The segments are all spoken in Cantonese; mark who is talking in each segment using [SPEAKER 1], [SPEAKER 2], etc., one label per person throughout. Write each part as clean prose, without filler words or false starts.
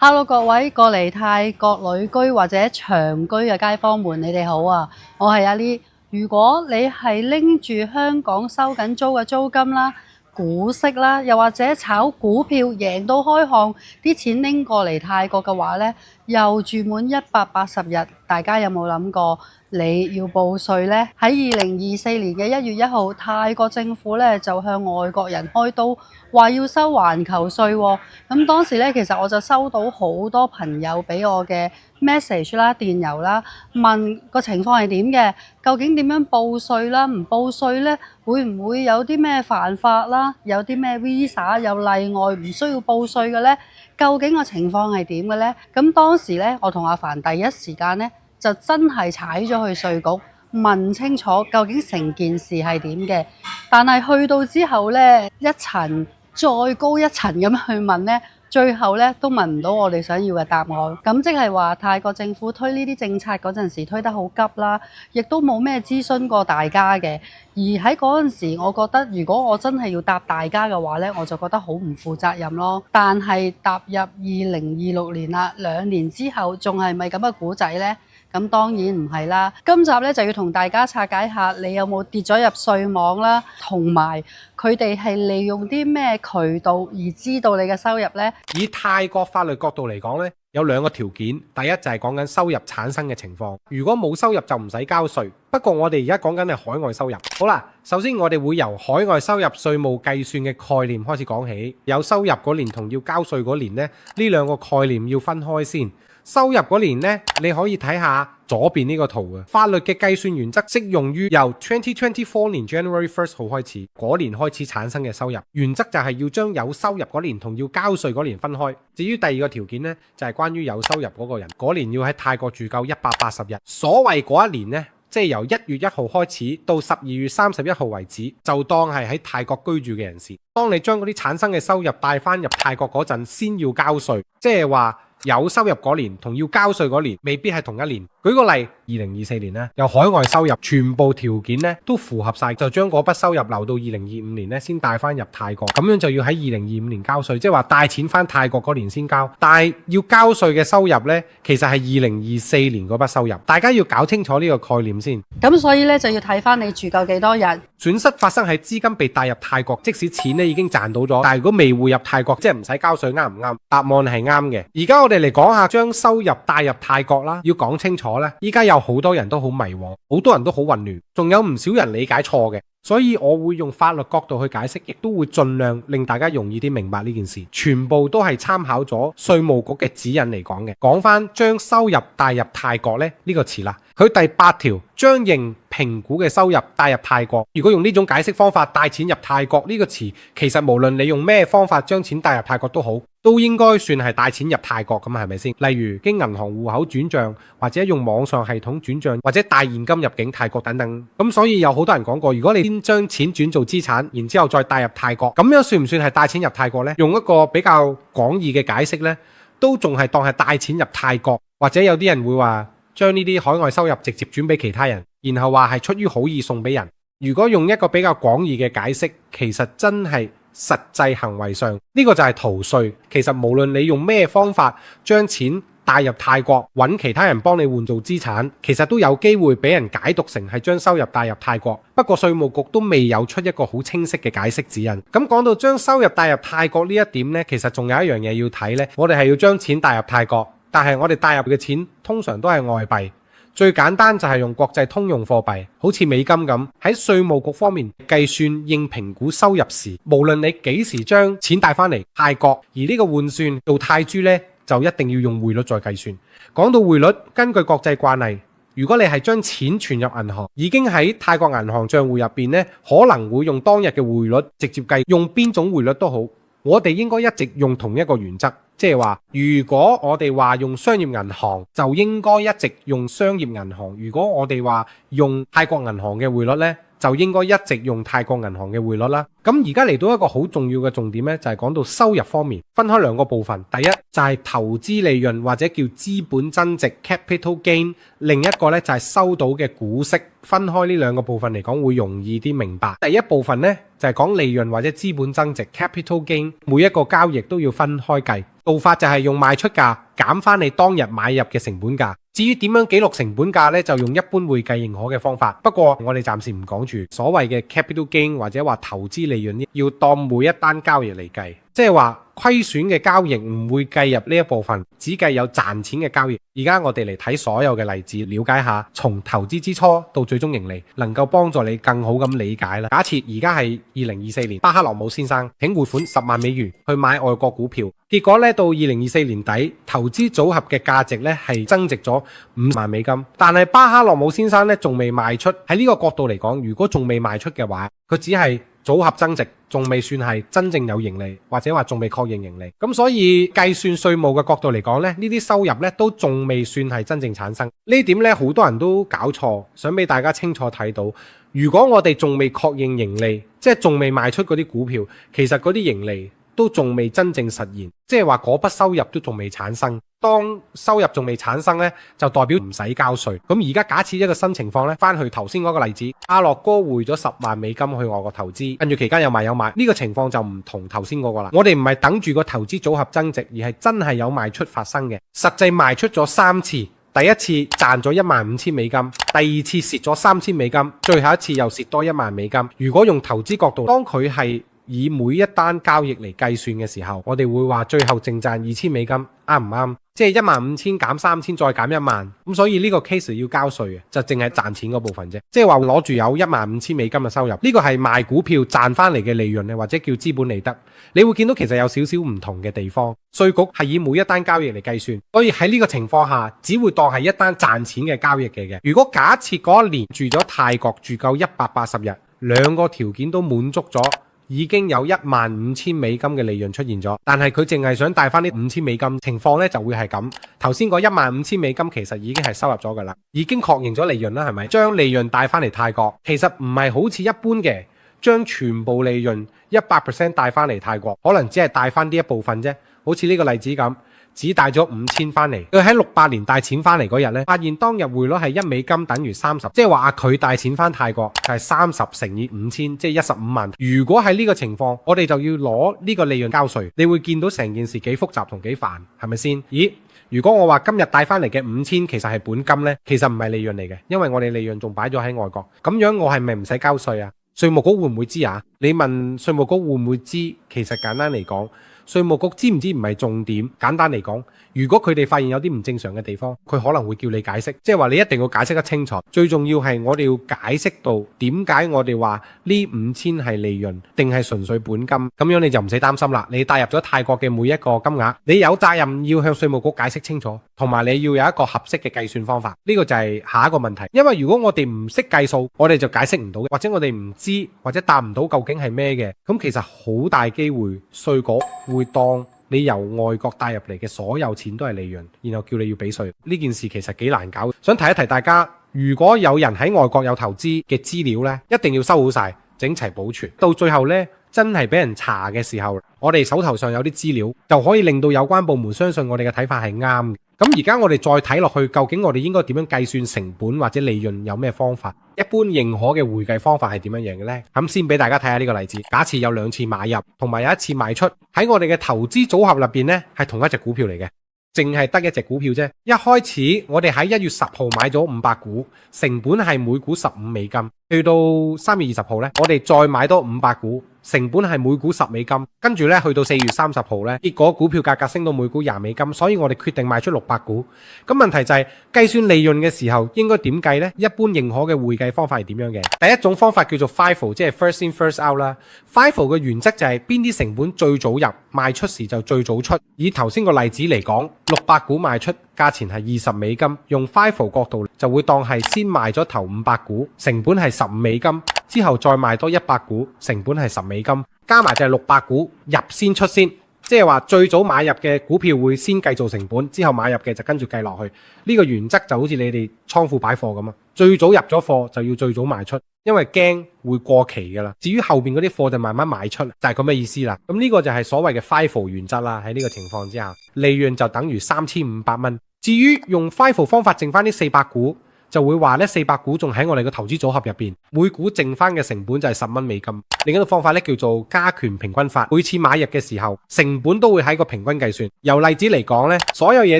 [SPEAKER 1] Hello，各位過嚟泰國旅居或者長居嘅街坊們，你哋好啊！我係阿 Lee。如果你係拎住香港收緊租嘅租金啦、股息啦，又或者炒股票贏到開項，啲錢拎過嚟泰國嘅話呢，又住滿180日，大家有冇諗過你要報稅呢？喺2024年嘅1月1號，泰國政府呢就向外國人開刀，話要收環球稅喎。咁當時呢，其實我就收到好多朋友俾我嘅 message 啦、電郵啦，問個情況係點嘅，究竟點樣報稅啦？唔報稅呢，會唔會有啲咩犯法啦？有啲咩 visa 有例外唔需要報稅嘅呢？究竟個情況係點嘅呢？咁當時呢，我同阿凡第一時間呢，就真係踩咗去稅局問清楚究竟成件事係點嘅。但係去到之後呢，一層再高一層咁去問呢，最後呢都問唔到我哋想要嘅答案。咁即係話泰國政府推呢啲政策嗰陣時推得好急啦，亦都冇咩諮詢過大家嘅。而喺嗰陣時，我覺得如果我真係要答大家嘅話呢，我就覺得好唔負責任咯。但係踏入2026年啦，2年之後仲係咪咁嘅故仔呢？咁當然唔係啦。今集咧就要同大家拆解下，你有冇跌咗入稅網啦，同埋佢哋係利用啲咩渠道而知道你嘅收入呢？
[SPEAKER 2] 以泰國法律角度嚟講呢，有兩個條件。第一就係講緊收入產生嘅情況，如果冇收入就唔使交稅。不過我哋而家講緊係海外收入。好啦，首先我哋會由海外收入稅務計算嘅概念開始講起。有收入嗰年同要交稅嗰年呢，呢兩個概念要分開先。收入嗰年呢，你可以睇下左邊呢個圖嘅法律嘅計算原則，適用於由2024年 January 1st 號開始嗰年開始產生嘅收入。原則就係要將有收入嗰年同要交稅嗰年分開。至於第二個條件呢，就係關於有收入嗰個人嗰年要喺泰國住夠180日。所謂嗰一年呢，即係由1月1號開始到12月31號為止，就當係喺泰國居住嘅人士。當你將嗰啲產生嘅收入帶翻入泰國嗰陣，先要交稅，即係話有收入嗰年同要交稅嗰年未必係同一年。舉個例，2024年呢，有海外收入全部條件呢都符合晒，就將嗰筆收入留到2025年呢先帶翻入泰國，咁樣就要喺2025年交稅，即係話帶錢翻泰國嗰年先交。但係要交稅嘅收入呢，其實係2024年嗰筆收入，大家要搞清楚呢個概念先。
[SPEAKER 1] 咁所以呢，就要睇翻你住夠幾多日。
[SPEAKER 2] 損失發生喺資金被帶入泰國，即使錢呢已經賺到咗，但係如果未匯入泰國，即係唔使交稅，啱唔啱？答案係啱嘅。而家我哋嚟講下將收入帶入泰國啦，要講清楚咧。依家有好多人都好迷惘，好多人都好混亂，仲有唔少人理解錯嘅，所以我會用法律角度去解釋，亦都會盡量令大家容易啲明白呢件事。全部都係參考咗稅務局嘅指引嚟講嘅。講翻將收入帶入泰國呢個詞啦，佢第8條將應評估嘅收入帶入泰國。如果用呢種解釋方法帶錢入泰國呢個詞，其實無論你用咩方法將錢帶入泰國都好，都應該算係帶錢入泰國咁，係咪先？例如經銀行戶口轉賬，或者用網上系統轉賬，或者帶現金入境泰國等等。咁所以有好多人講過，如果你先將錢轉做資產，然之後再帶入泰國，咁樣算唔算係帶錢入泰國呢？用一個比較廣義嘅解釋呢，都仲係當係帶錢入泰國。或者有啲人會話將呢啲海外收入直接轉俾其他人，然後話係出於好意送俾人。如果用一個比較廣義嘅解釋，其實真係實際行為上呢個就係逃稅。其實無論你用咩方法將錢帶入泰國，揾其他人幫你換做資產，其實都有機會俾人解讀成係將收入帶入泰國。不過稅務局都未有出一個好清晰嘅解釋指引。咁講到將收入帶入泰國呢一點呢，其實仲有一樣嘢要睇呢。我哋係要將錢帶入泰國，但係我哋帶入嘅錢通常都係外幣。最簡單就係用國際通用貨幣，好似美金咁。喺稅務局方面計算應評估收入時，無論你幾時將錢帶翻嚟泰國，而呢個換算做泰銖呢，就一定要用匯率再計算。講到匯率，根據國際慣例，如果你係將錢存入銀行，已經喺泰國銀行賬戶入邊呢，可能會用當日嘅匯率直接計，用邊種匯率都好，我哋應該一直用同一個原則。即係話，如果我哋話用商業銀行，就應該一直用商業銀行；如果我哋話用泰國銀行嘅匯率呢，就應該一直用泰國銀行嘅匯率啦。咁而家嚟到一個好重要嘅重點呢，就係講到收入方面，分開兩個部分。第一就係投資利潤或者叫資本增值 capital gain， 另一個呢就係收到嘅股息。分開呢兩個部分嚟講會容易啲明白。第一部分呢，就係講利潤或者資本增值 capital gain， 每一個交易都要分開計。做法就係用賣出價減翻你當日買入嘅成本價。至於點樣記錄成本價呢，就用一般會計認可嘅方法。不過我哋暫時唔講住所謂嘅 capital gain 或者話投資利潤，要當每一單交易嚟計，即係話虧損嘅交易唔會計入呢一部分，只計有賺錢嘅交易。而家我哋嚟睇所有嘅例子，了解下從投資之初到最終盈利，能夠幫助你更好咁理解啦。假設而家係2024年，巴克羅姆先生請匯款10萬美元去買外國股票，結果呢，到2024年底，投資組合嘅價值呢係增值咗50萬美金，但係巴克羅姆先生呢仲未賣出。喺呢個角度嚟講，如果仲未賣出嘅話，佢只係組合增值，仲未算係真正有盈利，或者話仲未確認盈利。咁所以計算稅務嘅角度嚟講呢，呢啲收入呢都仲未算係真正產生。呢點呢，好多人都搞錯，想俾大家清楚睇到。如果我哋仲未確認盈利，即係仲未賣出嗰啲股票，其實嗰啲盈利都仲未真正實現，即係話嗰筆收入都仲未產生。當收入仲未產生呢，就代表唔使交稅。咁而家假設一個新情況呢，翻去頭先嗰個例子，阿樂哥匯咗10萬美金去外國投資，跟住期間有賣，呢個情況就唔同頭先嗰個啦。我哋唔係等住個投資組合增值，而係真係有賣出發生嘅。實際賣出咗3次，第一次賺咗15000美金，第二次蝕咗3000美金，最後一次又蝕多1萬美金。如果用投資角度，當佢係以每一單交易嚟計算嘅時候，我哋會話最後淨賺2000美金，啱唔啱？即係15000減3000再減1萬，咁所以呢個 case 要交稅嘅，就淨係賺錢嗰部分啫。即係話攞住有15000美金嘅收入，呢個係賣股票賺翻嚟嘅利潤，或者叫資本利得。你會見到其實有少少唔同嘅地方，稅局係以每一單交易嚟計算，所以喺呢個情況下，只會當係一單賺錢嘅交易嘅。如果假設嗰一年住咗泰國住夠180日，兩個條件都滿足咗，已經有15000美金嘅利潤出現咗，但係佢淨係想帶翻啲5000美金，情況呢就會係咁。頭先嗰15000美金其實已經係收入咗噶啦，已經確認咗利潤啦，係咪？將利潤帶翻嚟泰國，其實唔係好似一般嘅將全部利潤100% 帶翻嚟泰國，可能只係帶翻呢一部分啫。好似呢個例子咁，只帶咗5000翻嚟。佢喺68年帶錢翻嚟嗰日呢，發現當日匯率係1美金等於30，即係話佢帶錢翻泰國就係30乘以5000，即係15萬。如果係呢個情況，我哋就要攞呢個利潤交稅。你會見到成件事幾複雜同幾煩，係咪先？咦？如果我話今日帶翻嚟嘅5000其實係本金呢，其實唔係利潤嚟嘅，因為我哋利潤仲擺咗喺外國。咁樣我係咪唔使交稅啊？稅務局會唔會知啊？你問稅務局會唔會知？其實簡單嚟講，稅務局知唔知唔係重點。簡單嚟講，如果佢哋發現有啲唔正常嘅地方，佢可能會叫你解釋，即係話你一定要解釋得清楚。最重要係我哋要解釋到點解我哋話呢5000係利潤定係純粹本金，咁樣你就唔使擔心啦。你帶入咗泰國嘅每一個金額，你有責任要向稅務局解釋清楚，同埋你要有一個合適嘅計算方法。呢個就係下一個問題，因為如果我哋唔識計數，我哋就解釋唔到，或者我哋唔知或者答唔到究竟係咩嘅，咁其實好大機會稅局會當你由外國帶入嚟嘅所有錢都係利潤，然後叫你要俾稅。呢件事其實幾難搞。想提一提大家，如果有人喺外國有投資嘅資料呢，一定要收好晒，整齊保存。到最後呢，真係俾人查嘅時候，我哋手頭上有啲資料，就可以令到有關部門相信我哋嘅睇法係啱嘅。咁而家我哋再睇落去，究竟我哋應該點樣計算成本或者利潤，有咩方法？一般認可嘅會計方法係點樣樣嘅呢？咁先俾大家睇下呢個例子。假設有2次買入，同埋有一次賣出，喺我哋嘅投資組合入邊呢，係同一隻股票嚟嘅，淨係得一隻股票啫。一開始我哋喺1月10號買咗500股，成本係每股15美金。去到3月20號呢，我哋再買多500股，成本係每股10美金。跟住呢，去到4月30號呢，結果股票價格升到每股20美金，所以我哋決定賣出600股。咁問題就係計算利潤嘅時候應該點計呢？一般認可嘅會計方法係點樣嘅？第一種方法叫做 FIFO， 即係 First In First Out 啦。FIFO 嘅原則就係邊啲成本最早入，賣出時就最早出。以頭先個例子嚟講，600股賣出，價錢係20美金，用 FIFO 角度就會當係先賣咗頭500股，成本係15美金，之後再賣多100股，成本係10美金，加埋就係600股入先出先，即係話最早買入嘅股票會先計做成本，之後買入嘅就跟住計落去。呢個原則就好似你哋倉庫擺貨咁啊，最早入咗貨就要最早賣出。因為驚會過期噶啦。至於後邊嗰啲貨就慢慢賣出，就係咁嘅意思啦。咁呢個就係所謂嘅 FIFO 原則啦。喺呢個情況之下，利潤就等於3500蚊。至於用 FIFO 方法剩翻啲400股，就會話呢400股仲喺我哋嘅投資組合入邊，每股剩翻嘅成本就係10蚊美金。另一個方法咧叫做加權平均法，每次買入嘅時候成本都會喺個平均計算。由例子嚟講咧，所有嘢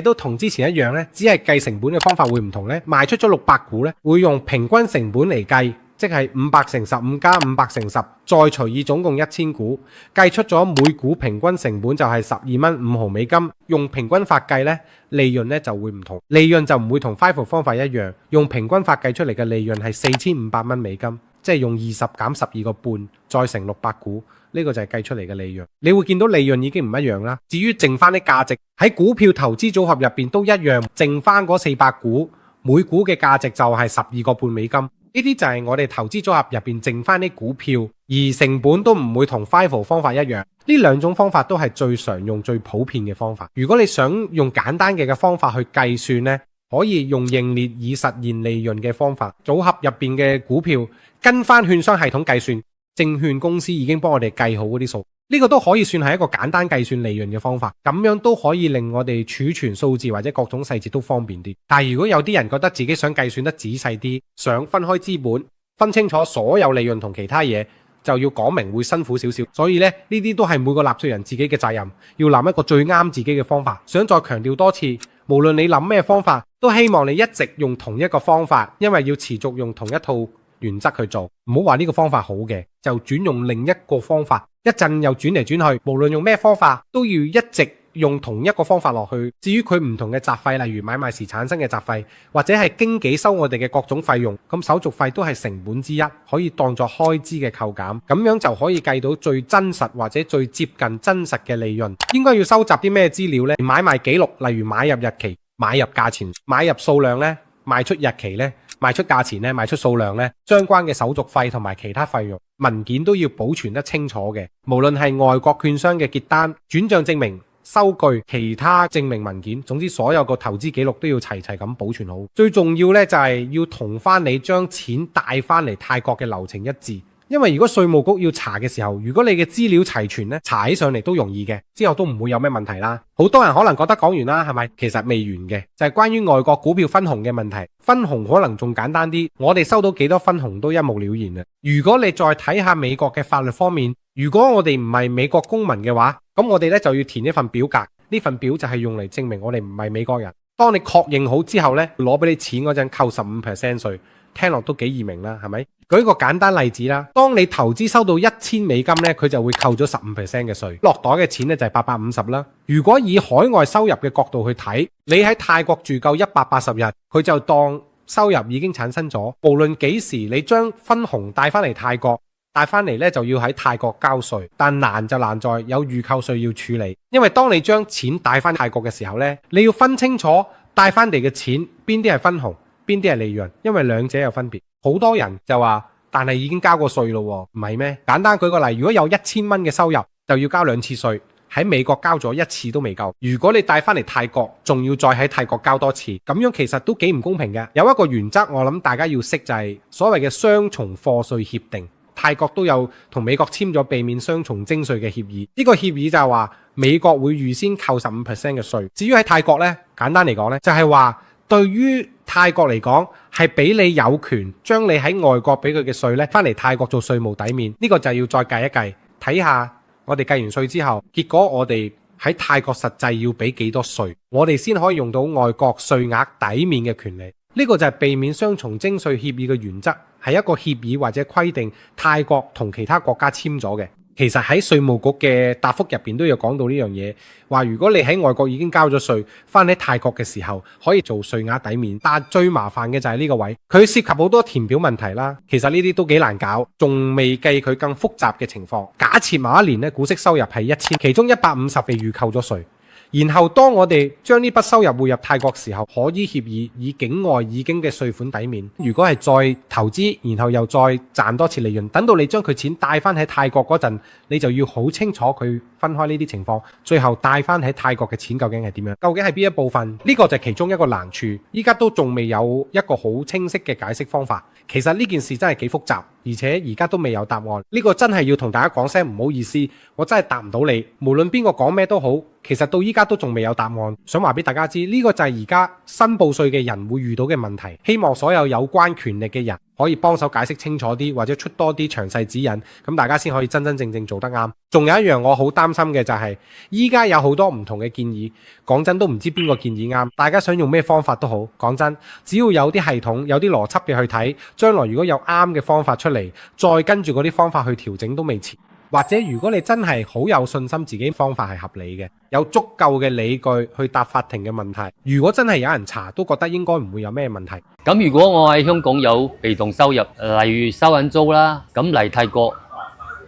[SPEAKER 2] 都同之前一樣咧，只係計成本嘅方法會唔同咧。賣出咗600股咧，會用平均成本嚟計。即係500乘15加500乘10，再除以總共1000股，計出咗每股平均成本就係12蚊5毫美金。用平均法計呢，利潤呢就會唔同，利潤就唔會同 FIFO 方法一樣，用平均法計出嚟嘅利潤係4500蚊美金，即係用20減12個半，再乘600股，呢個就係計出嚟嘅利潤。你會見到利潤已經唔一樣啦。至於剩翻啲價值喺股票投資組合入邊都一樣，剩翻嗰400股，每股嘅價值就係12個半美金。呢啲就係我哋投資組合入邊剩翻啲股票，而成本都唔會同 FIFO 方法一樣。呢兩種方法都係最常用、最普遍嘅方法。如果你想用簡單嘅方法去計算呢，可以用認列以實現利潤嘅方法。組合入邊嘅股票跟翻券商系統計算，證券公司已經幫我哋計好嗰啲數。呢個都可以算係一個簡單計算利潤嘅方法，咁樣都可以令我哋儲存數字或者各種細節都方便啲。但係如果有啲人覺得自己想計算得仔細啲，想分開資本，分清楚所有利潤同其他嘢，就要講明會辛苦少少。所以呢啲都係每個納稅人自己嘅責任，要諗一個最啱自己嘅方法。想再強調多次，無論你諗咩方法，都希望你一直用同一個方法，因為要持續用同一套原則去做。唔好話呢個方法好嘅，就轉用另一個方法。一陣又轉嚟轉去，無論用咩方法，都要一直用同一個方法落去。至於佢唔同嘅雜費，例如買賣時產生嘅雜費，或者係經紀收我哋嘅各種費用，咁手續費都係成本之一，可以當作開支嘅扣減，咁樣就可以計到最真實或者最接近真實嘅利潤。應該要收集啲咩資料呢？買賣記錄，例如買入日期、買入價錢、買入數量呢，賣出日期呢，賣出價錢呢，賣出數量呢，相關嘅手續費同埋其他費用文件都要保存得清楚嘅。無論係外國券商嘅結單、轉賬證明、收據、其他證明文件，總之所有個投資記錄都要齊齊咁保存好。最重要呢，就係要同翻你將錢帶翻嚟泰國嘅流程一致。因為如果稅務局要查嘅時候，如果你嘅資料齊全呢，查起上嚟都容易嘅，之後都唔會有咩問題啦。好多人可能覺得講完啦，係咪？其實未完嘅，就係關於外國股票分紅嘅問題。分紅可能仲簡單啲，我哋收到幾多分紅都一目了然啊。如果你再睇下美國嘅法律方面，如果我哋唔係美國公民嘅話，咁我哋呢就要填一份表格，呢份表就係用嚟證明我哋唔係美國人。當你確認好之後呢，攞俾你錢嗰陣扣15% 稅。聽落都幾易明啦，係咪？舉一個簡單例子啦，當你投資收到1000美金呢，佢就會扣咗15% 嘅稅，落袋嘅錢呢就係850啦。如果以海外收入嘅角度去睇，你喺泰國住夠180日，佢就當收入已經產生咗。無論幾時你將分紅帶翻嚟泰國，帶翻嚟呢就要喺泰國交稅，但難就難在有預扣稅要處理。因為當你將錢帶翻泰國嘅時候呢，你要分清楚帶翻嚟嘅錢邊啲係分紅，邊啲係利潤，因為兩者有分別。好多人就話，但係已經交過稅咯，唔係咩？簡單舉個例，如果有1000蚊嘅收入，就要交2次稅。喺美國交咗1次都未夠，如果你帶翻嚟泰國，仲要再喺泰國交多次，咁樣其實都幾唔公平嘅。有一個原則，我諗大家要識，就係所謂嘅雙重課稅協定。泰國都有同美國簽咗避免雙重徵稅嘅協議。呢個協議就係話美國會預先扣15% 嘅稅。至於喺泰國呢，簡單嚟講呢，就係話對於泰國嚟講，係俾你有權將你喺外國俾佢嘅稅呢翻嚟泰國做稅務抵面。呢個就要再計一計，睇下我哋計完稅之後，結果我哋喺泰國實際要俾幾多稅，我哋先可以用到外國稅額抵面嘅權利。呢個就係避免雙重徵稅協議嘅原則，係一個協議或者規定泰國同其他國家簽咗嘅。其實喺稅務局嘅答覆入邊都有講到呢樣嘢，話如果你喺外國已經交咗稅，翻喺泰國嘅時候可以做稅額抵免。但最麻煩嘅就係呢個位，佢涉及好多填表問題啦。其實呢啲都幾難搞，仲未計佢更複雜嘅情況。假設某一年咧股息收入係1000，其中150被預扣咗稅，然後當我哋將呢筆收入匯入泰國時候，可依協議以境外已經嘅稅款抵免。如果係再投資，然後又再賺多次利潤，等到你將佢錢帶翻喺泰國嗰陣，你就要好清楚佢分開呢啲情況，最後帶翻喺泰國嘅錢究竟係點樣？究竟係邊一部分？呢個就係其中一個難處，依家都仲未有一個好清晰嘅解釋方法。其實呢件事真係幾複雜，而且而家都未有答案。呢個真係要同大家講聲唔好意思，我真係答唔到你。無論邊個講咩都好，其實到依家都仲未有答案。想話俾大家知，呢個就係而家申報稅嘅人會遇到嘅問題。希望所有有關權力嘅人可以幫手解釋清楚啲，或者出多啲詳細指引，咁大家先可以真真正正做得啱。仲有一樣我好擔心嘅就係，依家有好多唔同嘅建議，講真都唔知邊個建議啱。大家想用咩方法都好，講真，只要有啲系統、有啲邏輯嘅去睇，將來如果有啱嘅方法出嚟，再跟住嗰啲方法去調整都未遲。或者如果你真係好有信心自己方法係合理嘅，有足夠嘅理據去答法庭嘅問題，如果真係有人查，都覺得應該唔會有咩問題。
[SPEAKER 3] 咁如果我喺香港有被動收入，例如收緊租啦，咁嚟泰國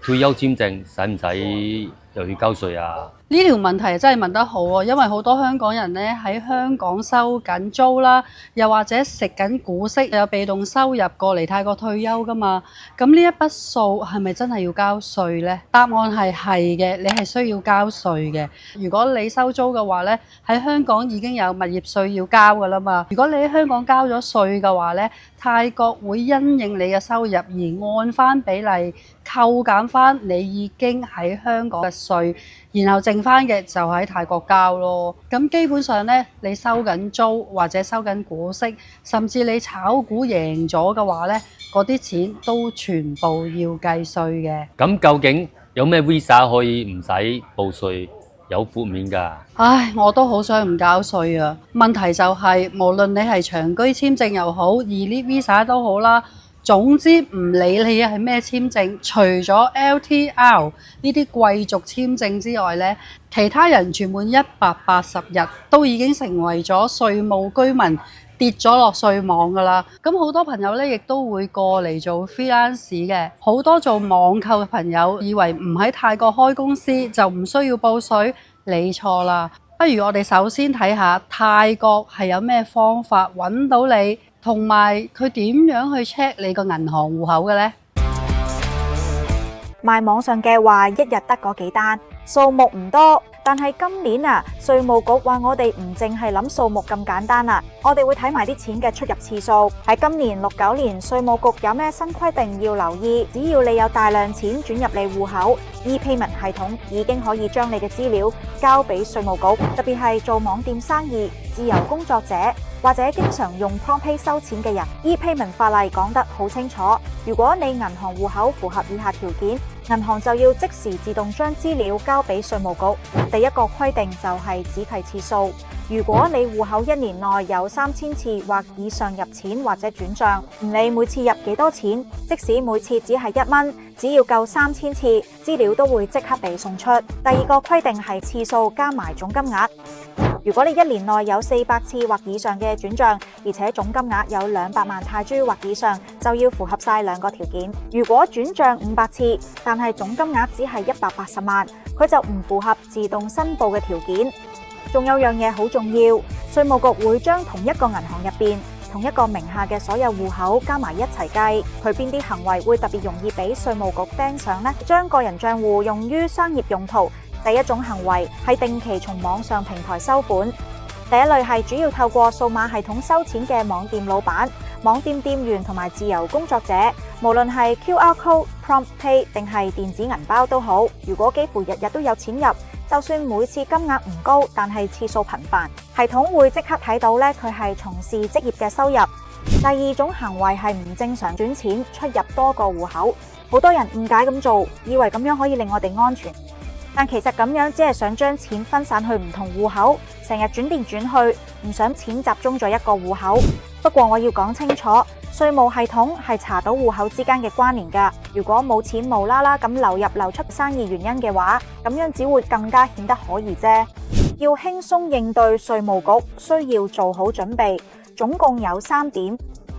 [SPEAKER 3] 退休簽證使唔使又要交稅啊？
[SPEAKER 1] 呢條問題真係問得好喎，因為好多香港人呢喺香港收緊租啦，又或者食緊股息，有被動收入過嚟泰國退休㗎嘛。咁呢一筆數係咪真係要交稅呢？答案係嘅，你係需要交稅嘅。如果你收租嘅話呢，喺香港已經有物業稅要交㗎啦嘛。如果你喺香港交咗稅嘅話呢，泰國會因應你嘅收入而按翻比例扣減翻你已經喺香港嘅稅，然後剩翻嘅就喺泰國交咯。咁基本上呢，你收緊租或者收緊股息，甚至你炒股贏咗嘅話呢，嗰啲錢都全部要計稅嘅。
[SPEAKER 3] 咁究竟有咩 visa 可以唔使報稅有豁免㗎？
[SPEAKER 1] 唉，我都好想唔交稅啊！問題就係，無論你係長居簽證又好，Elite Visa 都好啦。總之唔理你係咩簽證，除咗 LTR 呢啲貴族簽證之外呢，其他人住滿180日都已經成為咗稅務居民，跌咗落稅網㗎啦。咁好多朋友呢亦都會過嚟做 freelance 嘅，好多做網購嘅朋友以為唔喺泰國開公司就唔需要報稅，你錯啦。不如我哋首先睇下泰國係有咩方法揾到你，同埋佢點樣去 check 你個銀行戶口嘅呢？
[SPEAKER 4] 賣網上嘅話，一日得嗰幾單，數目唔多。但係今年啊，稅務局話我哋唔淨係諗數目咁簡單啦，我哋會睇埋啲錢嘅出入次數。喺今年69年，稅務局有咩新規定要留意？只要你有大量錢轉入你戶口，ePayment 系統已經可以將你嘅資料交俾稅務局，特別係做網店生意、自由工作者或者經常用 PromptPay 收錢嘅人。ePayment 法例講得好清楚，如果你銀行戶口符合以下條件，銀行就要即時自動將資料交俾稅務局。第一個規定就係只計次數，如果你戶口1年內有3000次或以上入錢或者轉賬，唔理每次入幾多錢，即使每次只係1蚊，只要夠3000次，資料都會即刻被送出。第二個規定係次數加埋總金額，如果你1年內有400次或以上嘅轉賬，而且總金額有200萬泰銖或以上，就要符合晒兩個條件。如果轉賬500次，但係總金額只係180萬，佢就唔符合自動申報嘅條件。仲有樣嘢好重要，稅務局會將同一個銀行入邊同一個名下嘅所有戶口加埋一齊計，佢邊啲行為會特別容易俾稅務局盯上呢？將個人賬戶用於商業用途，第一種行為係定期從網上平台收款。第一類係主要透過數碼系統收錢嘅網店老闆、網店店員同埋自由工作者，無論係 QR Code、PromptPay 定係電子銀包都好。如果幾乎日日都有錢入，就算每次金額唔高，但係次數頻繁，系統會即刻睇到咧佢係從事職業嘅收入。第二種行為係唔正常轉錢出入多個戶口，好多人誤解咁做，以為咁樣可以令我哋安全。但其實咁樣只係想將錢分散去唔同戶口，成日轉嚟轉去，唔想錢集中咗一個戶口。不過我要講清楚，稅務系統係查到戶口之間嘅關聯㗎。如果冇錢無啦啦咁流入流出生意原因嘅話，咁樣只會更加顯得可疑啫。要輕鬆應對稅務局，需要做好準備，總共有3點。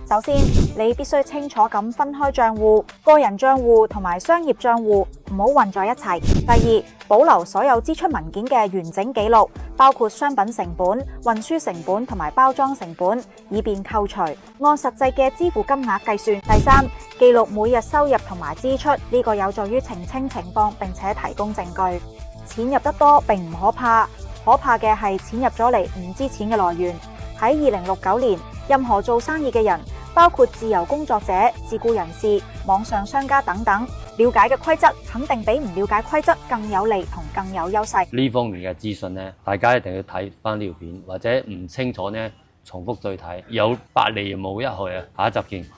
[SPEAKER 4] 首先，你必須清楚咁分開帳戶，個人帳戶同埋商業帳戶唔好混在一齊。第二，保留所有支出文件嘅完整記錄，包括商品成本、運輸成本同埋包裝成本，以便扣除，按實際嘅支付金額計算。第三，記錄每日收入同埋支出，呢個有助於澄清情況並且提供證據。錢入得多並唔可怕，可怕嘅係錢入咗嚟唔知錢嘅來源。喺2069年，任何做生意嘅人，包括自由工作者、自僱人士、網上商家等等，了解嘅規則肯定比唔了解規則更有利同更有優勢。
[SPEAKER 3] 呢方面嘅資訊呢，大家一定要睇翻呢條片，或者唔清楚呢，重複再睇，有百利無一害啊！下一集見。